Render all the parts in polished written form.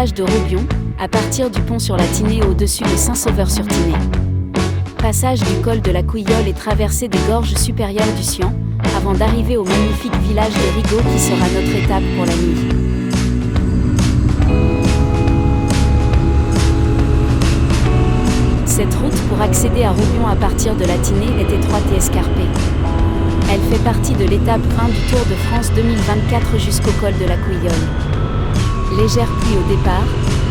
village de Robion, à partir du pont sur la Tinée au-dessus de Saint-Sauveur-sur-Tinée. Passage du col de la Couillole et traversée des gorges supérieures du Sian, avant d'arriver au magnifique village de Rigaud qui sera notre étape pour la nuit. Cette route pour accéder à Robion à partir de la Tinée est étroite et escarpée. Elle fait partie de l'étape 20 du Tour de France 2024 jusqu'au col de la Couillole. Légère pluie au départ,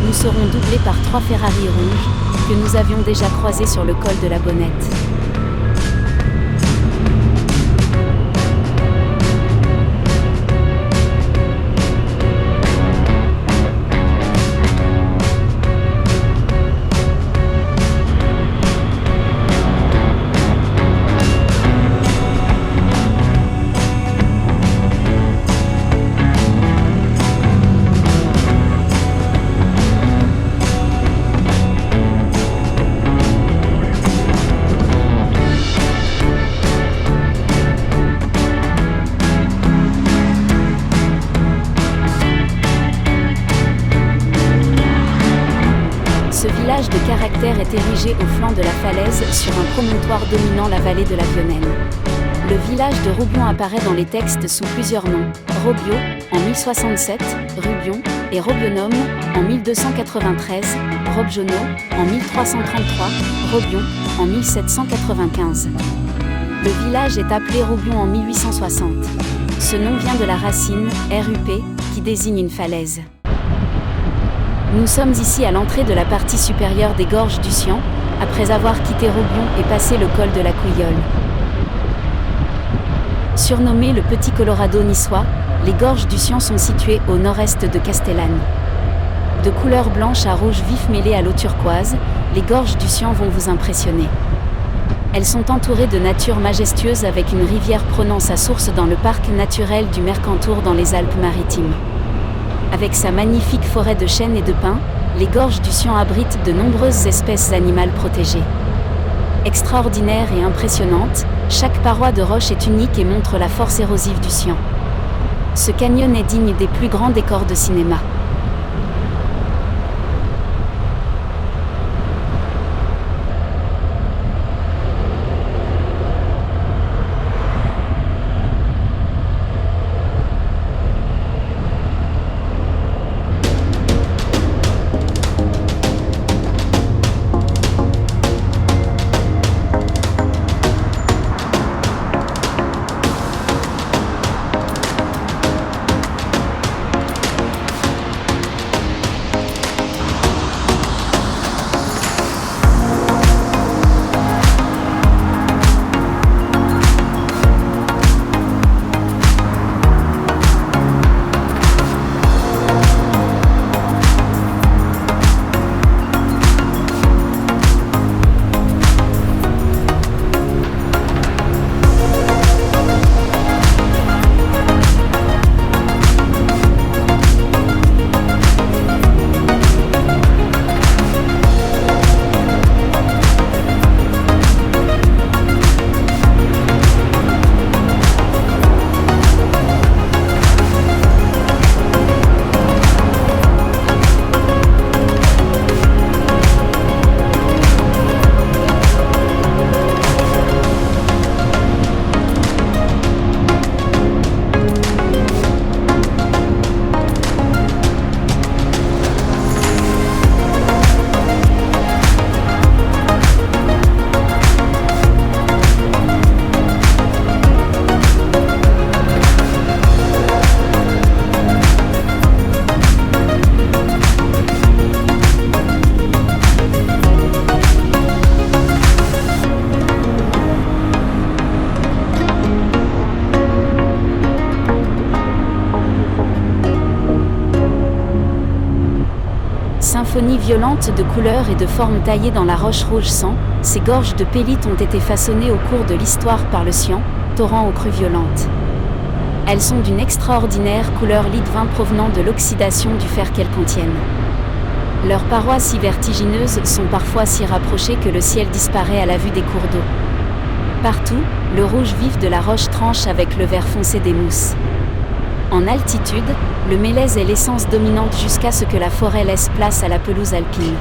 nous serons doublés par 3 Ferrari rouges, que nous avions déjà croisés sur le col de la Bonnette. Ce village de caractère est érigé au flanc de la falaise sur un promontoire dominant la vallée de la Vionnenne. Le village de Robion apparaît dans les textes sous plusieurs noms, Robio, en 1067, Rubion, et Robionum, en 1293, Robjono, en 1333, Robion, en 1795. Le village est appelé Robion en 1860. Ce nom vient de la racine, RUP, qui désigne une falaise. Nous sommes ici à l'entrée de la partie supérieure des gorges du Sian, après avoir quitté Robion et passé le col de la Couillole. Surnommé le Petit Colorado niçois, les gorges du Sian sont situées au nord-est de Castellane. De couleur blanche à rouge vif mêlée à l'eau turquoise, les gorges du Sian vont vous impressionner. Elles sont entourées de nature majestueuse avec une rivière prenant sa source dans le parc naturel du Mercantour dans les Alpes-Maritimes. Avec sa magnifique forêt de chênes et de pins, les gorges du Sian abritent de nombreuses espèces animales protégées. Extraordinaire et impressionnante, chaque paroi de roche est unique et montre la force érosive du Sian. Ce canyon est digne des plus grands décors de cinéma. Symphonie violente de couleurs et de formes taillées dans la roche rouge sang, ces gorges de pélite ont été façonnées au cours de l'histoire par le Sian, torrent aux crues violentes. Elles sont d'une extraordinaire couleur lite vin provenant de l'oxydation du fer qu'elles contiennent. Leurs parois si vertigineuses sont parfois si rapprochées que le ciel disparaît à la vue des cours d'eau. Partout, le rouge vif de la roche tranche avec le vert foncé des mousses. En altitude, le mélèze est l'essence dominante jusqu'à ce que la forêt laisse place à la pelouse alpine.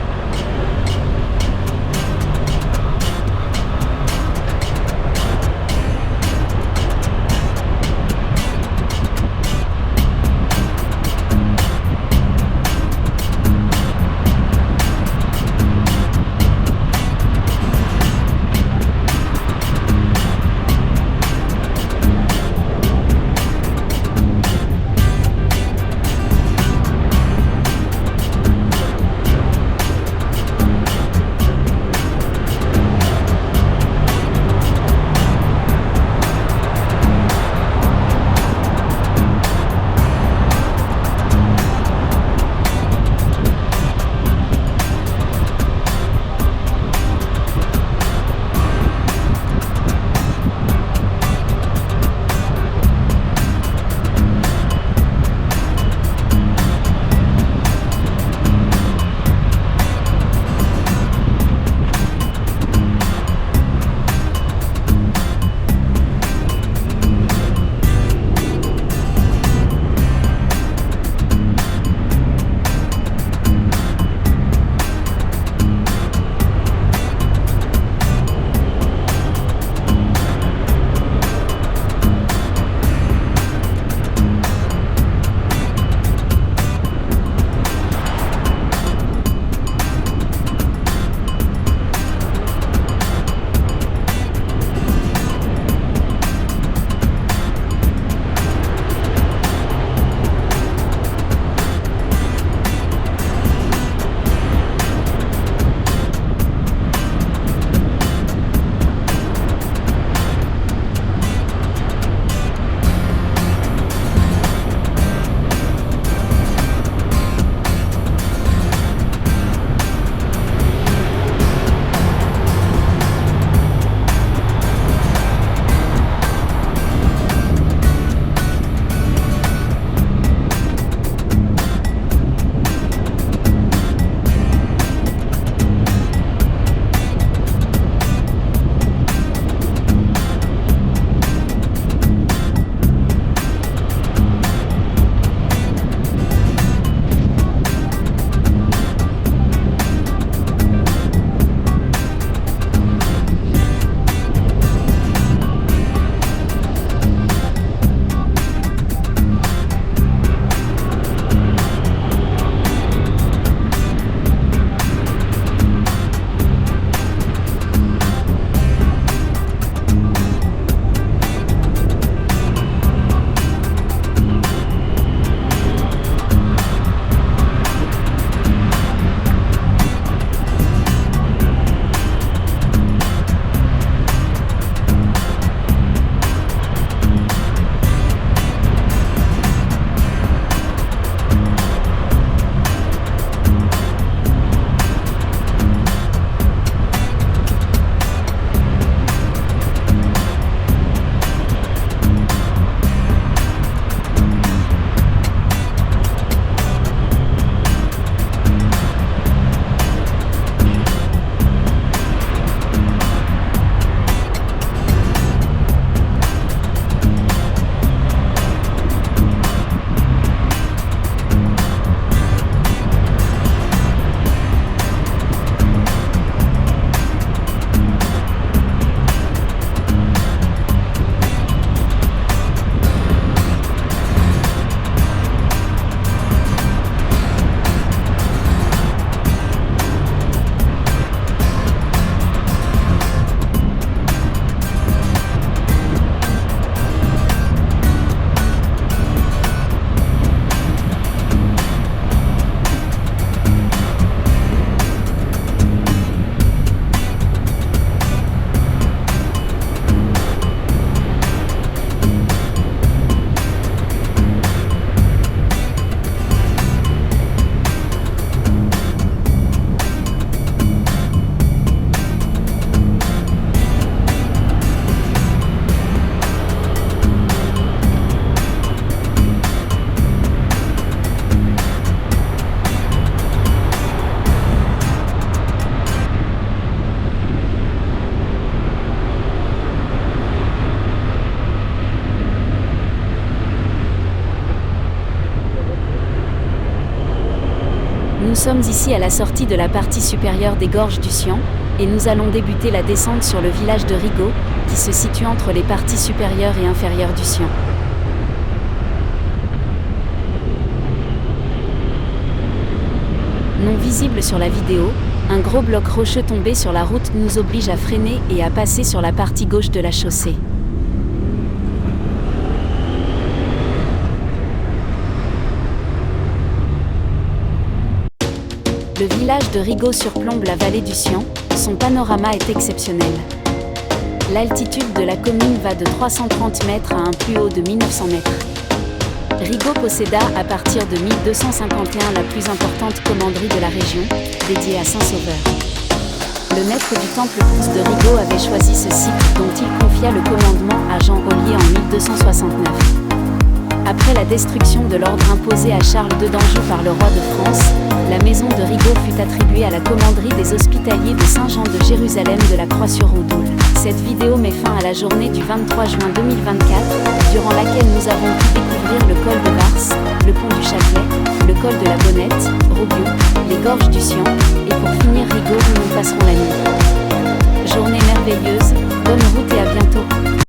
sommes ici à la sortie de la partie supérieure des gorges du Sian, et nous allons débuter la descente sur le village de Rigaud, qui se situe entre les parties supérieures et inférieures du Sian. Non visible sur la vidéo, un gros bloc rocheux tombé sur la route nous oblige à freiner et à passer sur la partie gauche de la chaussée. Le village de Rigaud surplombe la vallée du Sian, son panorama est exceptionnel. L'altitude de la commune va de 330 mètres à un plus haut de 1900 mètres. Rigaud posséda à partir de 1251 la plus importante commanderie de la région, dédiée à Saint-Sauveur. Le maître du temple Pouce de Rigaud avait choisi ce site, dont il confia le commandement à Jean Ollier en 1269. Après la destruction de l'ordre imposé à Charles II d'Anjou par le roi de France, la maison de Rigaud fut attribuée à la commanderie des Hospitaliers de Saint-Jean de Jérusalem de la Croix-sur-Roudoule. Cette vidéo met fin à la journée du 23 juin 2024, durant laquelle nous avons pu découvrir le col de Vars, le pont du Châtelet, le col de la Bonnette, Robiou, les gorges du Sian, et pour finir Rigaud où nous passerons la nuit. Journée merveilleuse, bonne route et à bientôt.